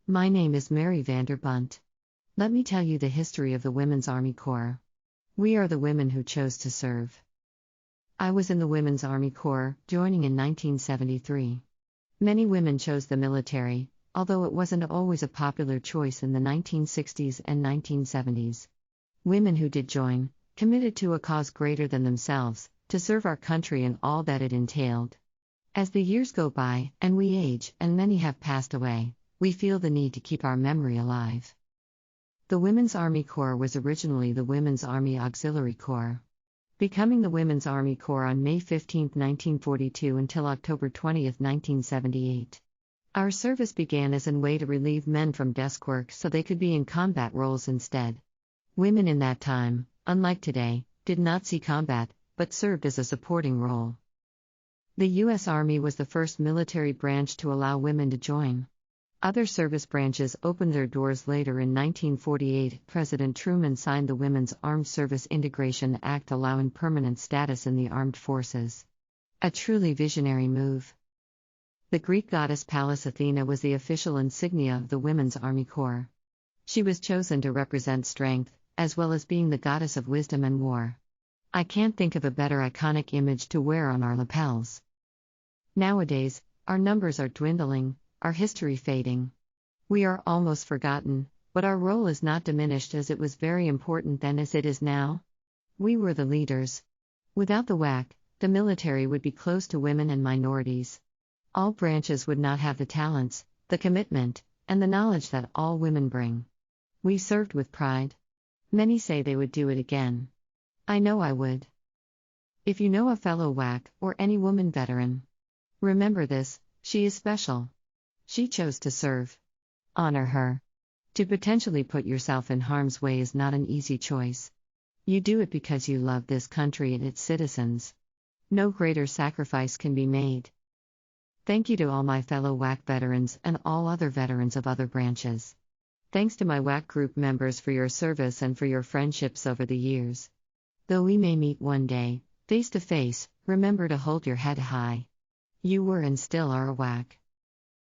My name is Mary Vanderbunt. Let me tell you the history of the Women's Army Corps. We are the women who chose to serve. I was in the Women's Army Corps, joining in 1973. Many women chose the military, although it wasn't always a popular choice in the 1960s and 1970s. Women who did join, committed to a cause greater than themselves, to serve our country and all that it entailed. As the years go by, and we age, and many have passed away, we feel the need to keep our memory alive. The Women's Army Corps was originally the Women's Army Auxiliary Corps. Becoming the Women's Army Corps on May 15, 1942 until October 20, 1978. Our service began as a way to relieve men from desk work so they could be in combat roles instead. Women in that time, unlike today, did not see combat, but served as a supporting role. The U.S. Army was the first military branch to allow women to join. Other service branches opened their doors later. In 1948, President Truman signed the Women's Armed Service Integration Act allowing permanent status in the armed forces. A truly visionary move. The Greek goddess Pallas Athena was the official insignia of the Women's Army Corps. She was chosen to represent strength, as well as being the goddess of wisdom and war. I can't think of a better iconic image to wear on our lapels. Nowadays, our numbers are dwindling, our history fading. We are almost forgotten, but our role is not diminished as it was very important then as it is now. We were the leaders. Without the WAC, the military would be closed to women and minorities. All branches would not have the talents, the commitment, and the knowledge that all women bring. We served with pride. Many say they would do it again. I know I would. If you know a fellow WAC, or any woman veteran, remember this: she is special. She chose to serve. Honor her. To potentially put yourself in harm's way is not an easy choice. You do it because you love this country and its citizens. No greater sacrifice can be made. Thank you to all my fellow WAC veterans and all other veterans of other branches. Thanks to my WAC group members for your service and for your friendships over the years. Though we may meet one day, face to face, remember to hold your head high. You were and still are a WAC.